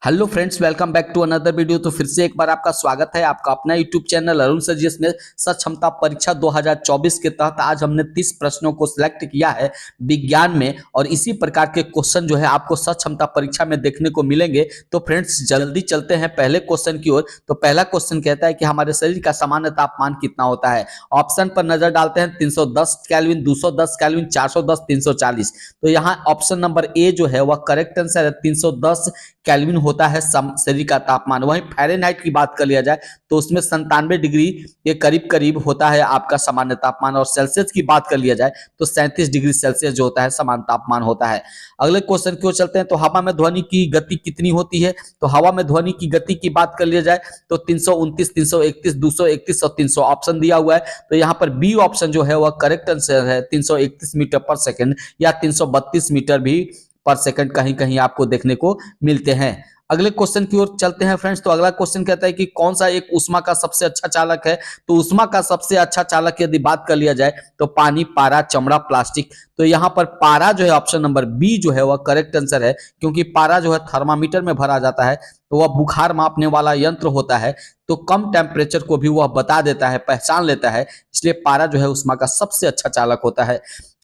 Hello friends, welcome back to another video. तो फिर से एक बार आपका स्वागत है आपका अपना यूट्यूब चैनल अरुण सर जी में सच क्षमता परीक्षा 2024 के तहत आज हमने 30 प्रश्नों को सिलेक्ट किया है विज्ञान में, और इसी प्रकार के क्वेश्चन जो है आपको सच क्षमता परीक्षा में देखने को मिलेंगे। तो फ्रेंड्स जल्दी चलते हैं पहले क्वेश्चन की ओर। तो पहला क्वेश्चन कहता है कि हमारे शरीर का सामान्य तापमान कितना होता है। ऑप्शन पर नजर डालते हैं। 310 केल्विन, 210 केल्विन, 410, 340। तो यहाँ ऑप्शन नंबर ए जो है वह करेक्ट आंसर है। 310 केल्विन होता है शरीर का तापमान। वहीं फ़ारेनहाइट की बात कर लिया जाए तो उसमें 97 डिग्री के करीब करीब होता है आपका सामान्य तापमान, और सेल्सियस की बात कर लिया जाए तो 37 डिग्री सेल्सियस जो होता है सामान्य तापमान होता है। अगले क्वेश्चन की ओर चलते हैं। तो हवा में ध्वनि की गति कितनी होती है। तो हवा में ध्वनि की गति की बात कर लिया जाए तो 329, 331, 231 और 300 ऑप्शन दिया हुआ है। तो यहाँ पर बी ऑप्शन जो है वह करेक्ट आंसर है। 331 मीटर पर सेकंड या 332 मीटर भी पर सेकंड कहीं कहीं आपको देखने को मिलते हैं। अगले क्वेश्चन की ओर चलते हैं फ्रेंड्स। तो अगला क्वेश्चन कहता है कि कौन सा एक ऊष्मा का सबसे अच्छा चालक है। तो ऊष्मा का सबसे अच्छा चालक यदि बात कर लिया जाए तो पानी, पारा, चमड़ा, प्लास्टिक। तो यहाँ पर पारा जो है ऑप्शन नंबर बी जो है वह करेक्ट आंसर है, क्योंकि पारा जो है थर्मामीटर में भरा जाता है तो वह बुखार मापने वाला यंत्र होता है, तो कम टेम्परेचर को भी वह बता देता है, पहचान लेता है, इसलिए पारा जो है ऊष्मा का सबसे अच्छा चालक होता है।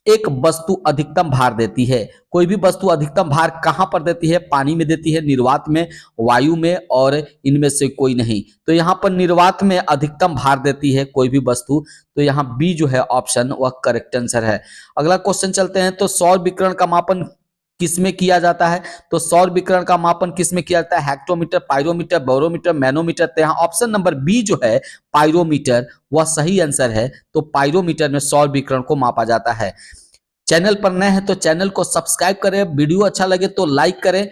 एक वस्तु अधिकतम भार देती है। कोई भी वस्तु अधिकतम भार कहां पर देती है। पानी में देती है, निर्वात में, वायु में, और इनमें से कोई नहीं। तो यहाँ पर निर्वात में अधिकतम भार देती है कोई भी वस्तु। तो यहाँ बी जो है ऑप्शन वह करेक्ट आंसर है। अगला क्वेश्चन चलते हैं। तो सौर विकिरण का मापन किसमें किया जाता है। तो सौर विकिरण का मापन किसमें किया जाता है। Hectometre, pyrometer, barometer, manometer. तो यहाँ ऑप्शन नंबर बी जो है पायरोमीटर वह सही आंसर है। तो पायरोमीटर में सौर विकिरण को मापा जाता है। चैनल पर नए हैं तो चैनल को सब्सक्राइब करें, वीडियो अच्छा लगे तो लाइक करें।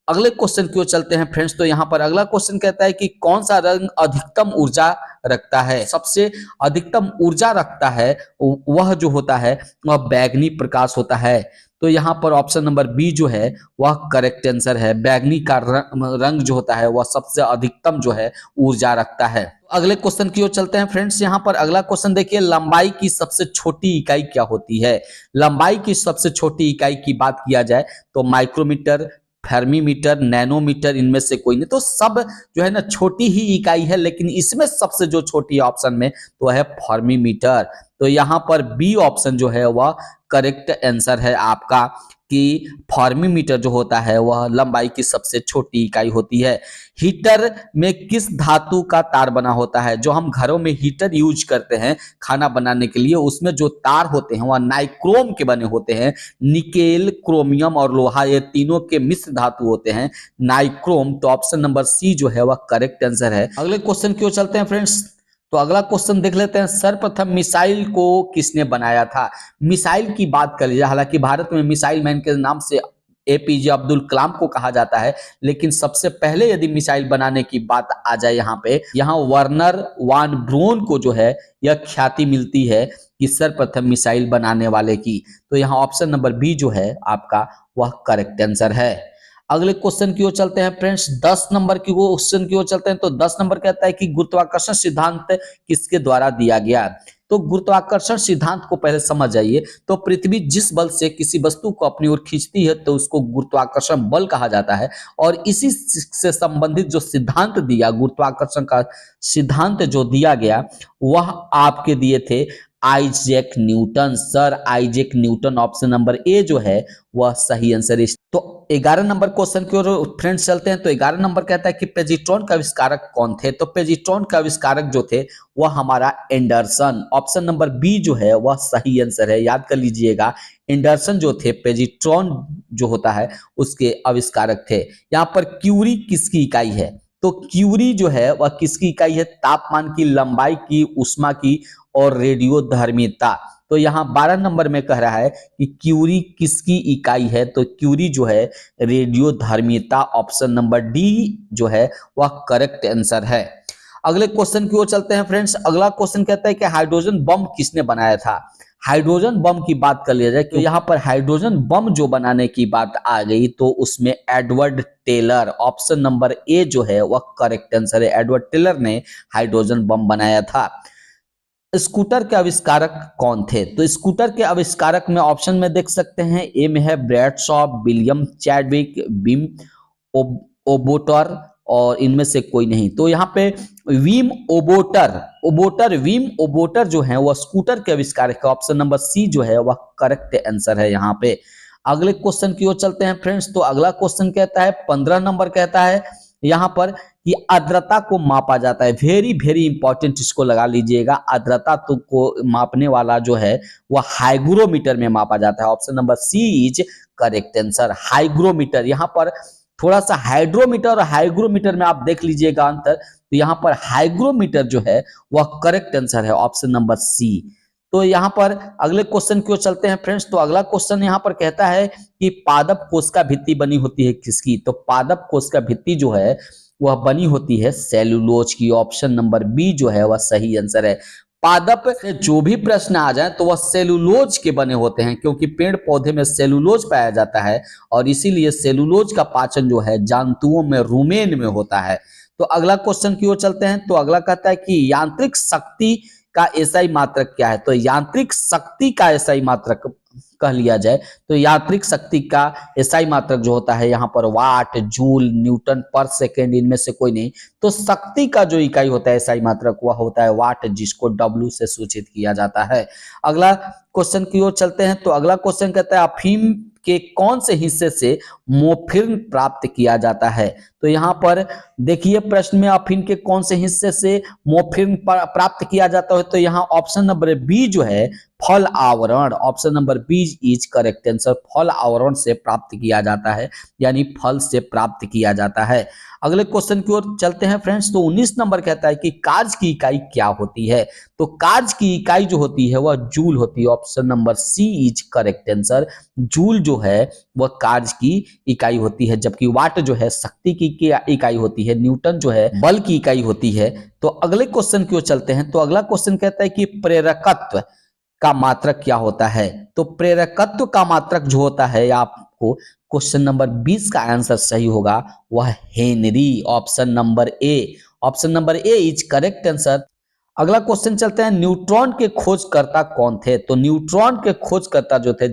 अगले क्वेश्चन की ओर चलते हैं फ्रेंड्स। तो यहाँ पर अगला क्वेश्चन कहता है कि कौन सा रंग अधिकतम ऊर्जा रखता है। सबसे अधिकतम ऊर्जा रखता है वह जो होता है वह बैगनी प्रकाश होता है। तो यहाँ पर ऑप्शन नंबर बी जो है वह करेक्ट आंसर है। बैगनी का रंग जो होता है वह सबसे अधिकतम जो है ऊर्जा रखता है। अगले क्वेश्चन की ओर चलते हैं फ्रेंड्स। यहाँ पर अगला क्वेश्चन देखिए, लंबाई की सबसे छोटी इकाई क्या होती है। लंबाई की सबसे छोटी इकाई की बात किया जाए तो माइक्रोमीटर, फेर्मीमीटर, नैनोमीटर, इनमें से कोई नहीं। तो सब जो है ना छोटी ही इकाई है, लेकिन इसमें सबसे जो छोटी ऑप्शन में तो है फर्मीमीटर। तो यहाँ पर बी ऑप्शन जो है वह करेक्ट आंसर है आपका, कि फर्मीमीटर जो होता है वह लंबाई की सबसे छोटी इकाई होती है। हीटर में किस धातु का तार बना होता है। जो हम घरों में हीटर यूज करते हैं खाना बनाने के लिए, उसमें जो तार होते हैं वह नाइक्रोम के बने होते हैं। निकेल, क्रोमियम और लोहा, ये तीनों के मिश्र धातु होते हैं नाइक्रोम। तो ऑप्शन नंबर सी जो है वह करेक्ट आंसर है। अगले क्वेश्चन की ओर चलते हैं फ्रेंड्स। तो अगला क्वेश्चन देख लेते हैं। सर्वप्रथम मिसाइल को किसने बनाया था। मिसाइल की बात कर लीजिए, हालांकि भारत में मिसाइल मैन के नाम से एपीजे अब्दुल कलाम को कहा जाता है, लेकिन सबसे पहले यदि मिसाइल बनाने की बात आ जाए यहाँ पे, यहाँ वर्नर वान ब्रोन को जो है यह ख्याति मिलती है कि सर्वप्रथम मिसाइल बनाने वाले की। तो यहाँ ऑप्शन नंबर बी जो है आपका वह करेक्ट आंसर है। अगले क्वेश्चन की ओर चलते हैं फ्रेंड्स। 10 नंबर की क्वेश्चन की ओर चलते हैं। तो 10 नंबर कहता है कि गुरुत्वाकर्षण सिद्धांत किसके द्वारा दिया गया। तो गुरुत्वाकर्षण सिद्धांत को पहले समझ जाइए। तो पृथ्वी जिस बल से किसी वस्तु को अपनी ओर खींचती है तो उसको गुरुत्वाकर्षण बल कहा जाता है, और इसी से संबंधित जो सिद्धांत दिया, गुरुत्वाकर्षण का सिद्धांत जो दिया गया वह आपके दिए थे Isaac Newton, sir Isaac Newton. Option number A जो है वह सही आंसर है। तो 11 नंबर क्वेश्चन की ओर फ्रेंड्स चलते हैं। तो 11 नंबर कहता है कि पेजिट्रॉन का आविष्कारक कौन थे। तो पेजिट्रॉन का आविष्कारक जो थे वह हमारा एंडरसन। ऑप्शन नंबर बी जो है वह सही आंसर है। याद कर लीजिएगा, एंडरसन जो थे पेजिट्रॉन जो होता है उसके आविष्कारक थे। यहाँ पर क्यूरी किसकी इकाई है। तो क्यूरी जो है वह किसकी इकाई है। तापमान की, लंबाई की, ऊष्मा की और रेडियोधर्मिता। तो यहाँ 12 नंबर में कह रहा है कि क्यूरी किसकी इकाई है। तो क्यूरी जो है रेडियोधर्मिता। ऑप्शन नंबर डी जो है वह करेक्ट आंसर है। अगले क्वेश्चन की ओर चलते हैं फ्रेंड्स। अगला क्वेश्चन कहता है कि हाइड्रोजन बम किसने बनाया था। हाइड्रोजन बम की बात कर लिया जाए तो यहाँ पर हाइड्रोजन बम जो बनाने की बात आ गई तो उसमें Edward Teller, option number A जो है वह करेक्ट आंसर है। एडवर्ड टेलर ने हाइड्रोजन बम बनाया था। स्कूटर के आविष्कारक कौन थे। तो स्कूटर के आविष्कारक में ऑप्शन में देख सकते हैं, ए में है ब्रैडशॉ, विलियम चैडविक, बिम ओबोटर और इनमें से कोई नहीं। तो यहाँ पे विम ओबोटर विम ओबोटर जो है वह स्कूटर के आविष्कारक है। ऑप्शन नंबर सी जो है वह करेक्ट आंसर है यहाँ पे। अगले क्वेश्चन की ओर चलते हैं फ्रेंड्स। तो अगला क्वेश्चन कहता है 15 नंबर कहता है यहाँ पर कि आर्द्रता को मापा जाता है। वेरी वेरी इंपॉर्टेंट, इसको लगा लीजिएगा। आर्द्रता तो को मापने वाला जो है वह हाइग्रोमीटर में मापा जाता है। Option number C is correct answer, hygrometer. यहाँ पर थोड़ा सा हाइड्रोमीटर और हाइग्रोमीटर में आप देख लीजिएगा अंतर। तो यहाँ पर हाइग्रोमीटर जो है वह करेक्ट आंसर है, ऑप्शन नंबर सी। तो यहाँ पर अगले क्वेश्चन की ओर चलते हैं फ्रेंड्स। तो अगला क्वेश्चन यहाँ पर कहता है कि पादप कोशिका भित्ति बनी होती है किसकी? तो पादप कोशिका भित्ति जो है वह बनी होती है सेलुलोज की। ऑप्शन नंबर बी जो है वह सही आंसर है। पादप से जो भी प्रश्न आ जाए तो वह सेलुलोज के बने होते हैं, क्योंकि पेड़ पौधे में सेलुलोज पाया जाता है और इसीलिए सेलुलोज का पाचन जो है जंतुओं में रूमेन में होता है। तो अगला क्वेश्चन की ओर चलते हैं। तो अगला कहता है कि यांत्रिक शक्ति का एसआई मात्रक क्या है? तो यांत्रिक शक्ति का एसआई मात्रक कह लिया जाए तो यांत्रिक शक्ति का एसआई मात्रक जो होता है यहाँ पर वाट, जूल, न्यूटन पर सेकेंड, इनमें से कोई नहीं। तो शक्ति का जो इकाई होता है एसआई मात्रक वह होता है वाट, जिसको डब्ल्यू से सूचित किया जाता है। अगला क्वेश्चन की ओर चलते हैं। तो अगला क्वेश्चन कहता है अफीम के कौन से हिस्से से मोफिन प्राप्त किया जाता है? तो यहाँ पर देखिए प्रश्न में अफीम के कौन से हिस्से से मोफिन प्राप्त किया जाता है? तो यहाँ ऑप्शन नंबर बी जो है फल आवरण, option number B is correct answer. फल आवरण से प्राप्त किया जाता है, यानी फल से प्राप्त किया जाता है। अगले क्वेश्चन की ओर चलते हैं फ्रेंड्स। तो 19 नंबर कहता है कि कार्य की इकाई क्या होती है? तो कार्य की इकाई जो होती है वह जूल होती है। Option number C is correct answer. Joule जो है वह कार्य की इकाई होती है, जबकि वाट जो है शक्ति की इकाई होती है, न्यूटन जो है बल की इकाई होती है। तो अगले क्वेश्चन की ओर चलते हैं। तो अगला क्वेश्चन कहता है कि प्रेरकत्व का मात्रक क्या होता है? तो प्रेरकत्व का मात्रक जो होता है आपको क्वेश्चन नंबर 20 का आंसर सही होगा, वह Henry. Option number A, option number A is correct answer. अगला क्वेश्चन चलते हैं, न्यूट्रॉन के खोजकर्ता कौन थे? तो न्यूट्रॉन के खोजकर्ता जो थे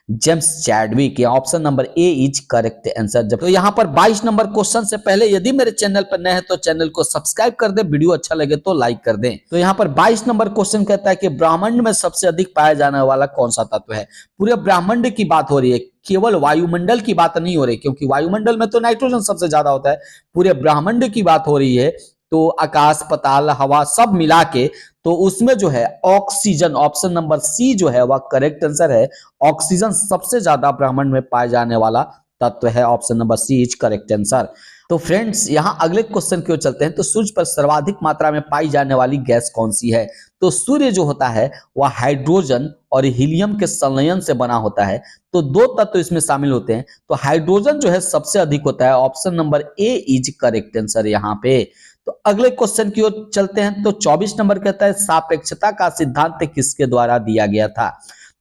James Chadwick. Option number A is correct answer. जब तो यहाँ पर 22 नंबर क्वेश्चन से पहले यदि मेरे चैनल पर नए हैं तो चैनल को सब्सक्राइब कर दें, वीडियो अच्छा लगे तो लाइक कर दें। तो यहाँ पर 22 नंबर क्वेश्चन कहता है कि ब्रह्मांड में सबसे अधिक पाया जाने वाला कौन सा तत्व है? पूरे ब्रह्मांड की बात हो रही है, केवल वायुमंडल की बात नहीं हो रही, क्योंकि वायुमंडल में तो नाइट्रोजन सबसे ज्यादा होता है। पूरे ब्रह्मांड की बात हो रही है, तो आकाश, पताल, हवा सब मिला के, तो उसमें जो है ऑक्सीजन, ऑप्शन नंबर सी जो है वह करेक्ट आंसर है। ऑक्सीजन सबसे ज्यादा ब्रह्मांड में पाए जाने वाला तत्व है। Option number C is correct answer. तो फ्रेंड्स यहां अगले क्वेश्चन की ओर चलते हैं। तो सूर्य पर सर्वाधिक मात्रा में पाई जाने वाली गैस कौन सी है? तो सूर्य जो होता है वह हाइड्रोजन और हीलियम के संलयन से बना होता है। तो दो तत्व इसमें शामिल होते हैं। तो हाइड्रोजन जो है सबसे अधिक होता है। Option number A is correct answer यहाँ पे। तो अगले क्वेश्चन की ओर चलते हैं। तो 24 नंबर कहता है सापेक्षता का सिद्धांत किसके द्वारा दिया गया था?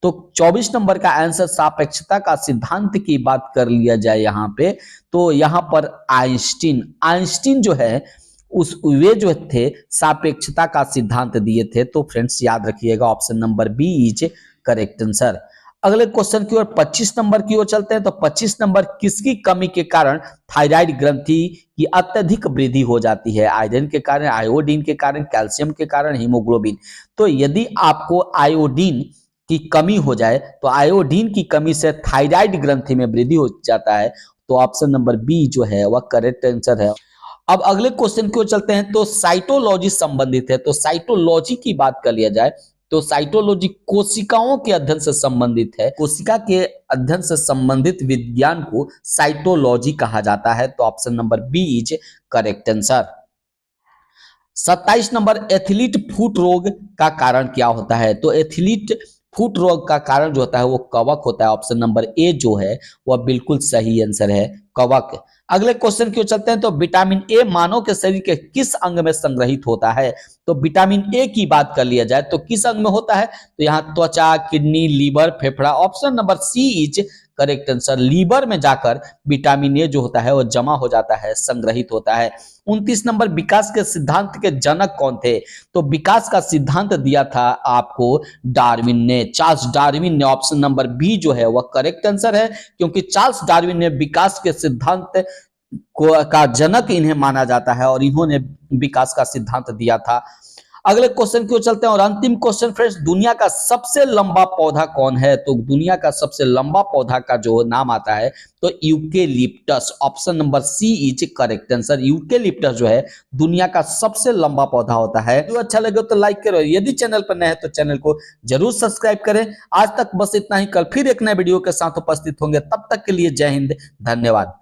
तो 24 नंबर का आंसर सापेक्षता का सिद्धांत की बात कर लिया जाए यहाँ पे, तो यहाँ पर आइंस्टीन जो है वे जो थे सापेक्षता का सिद्धांत दिए थे। तो फ्रेंड्स याद रखिएगा, option number B is correct answer. अगले क्वेश्चन की ओर 25 नंबर की ओर चलते हैं। तो 25 नंबर किसकी कमी के कारण थायराइड ग्रंथि की अत्यधिक वृद्धि हो जाती है? आयरन के कारण, आयोडीन के कारण, कैल्शियम के कारण, हीमोग्लोबिन। तो यदि आपको आयोडीन की कमी हो जाए तो आयोडीन की कमी से थायराइड ग्रंथि में वृद्धि हो जाता है। तो ऑप्शन नंबर बी जो है वह करेक्ट आंसर है। अब अगले क्वेश्चन की ओर चलते हैं। तो साइटोलॉजी संबंधित है। तो साइटोलॉजी की बात कर लिया जाए तो साइटोलॉजी कोशिकाओं के अध्ययन से संबंधित है। कोशिका के अध्ययन से संबंधित विज्ञान को साइटोलॉजी कहा जाता है। तो option number B is correct answer. 27 number athlete foot रोग का कारण क्या होता है? तो एथलीट फुट रोग का कारण जो होता है वो कवक होता है। ऑप्शन नंबर ए जो है वह बिल्कुल सही आंसर है, कवक। अगले क्वेश्चन की ओर चलते हैं। तो विटामिन ए मानव के शरीर के किस अंग में संग्रहित होता है? तो विटामिन ए की बात कर लिया जाए तो किस अंग में होता है? तो यहाँ त्वचा, किडनी, लीवर, फेफड़ा। Option number C is correct answer. Liver में जाकर विटामिन ए जो होता है वो जमा हो जाता है, संग्रहित होता है। 29 नंबर विकास के सिद्धांत के जनक कौन थे? तो विकास का सिद्धांत दिया था आपको डार्विन ने, चार्ल्स डार्विन ने। ऑप्शन नंबर बी जो है वह करेक्ट आंसर है, क्योंकि चार्ल्स डार्विन ने विकास के सिद्धांत का जनक इन्हें माना जाता है और इन्होंने विकास का सिद्धांत दिया था। अगले क्वेश्चन की ओर चलते हैं और अंतिम क्वेश्चन फ्रेंड्स, दुनिया का सबसे लंबा पौधा कौन है? तो दुनिया का सबसे लंबा पौधा का जो नाम आता है तो eucalyptus. Option number C is correct answer. Eucalyptus जो है दुनिया का सबसे लंबा पौधा होता है। जो अच्छा लगे तो लाइक करो, यदि चैनल पर नए हैं तो चैनल को जरूर सब्सक्राइब करें। आज तक बस इतना ही, कल फिर एक नए वीडियो के साथ उपस्थित होंगे, तब तक के लिए जय हिंद, धन्यवाद।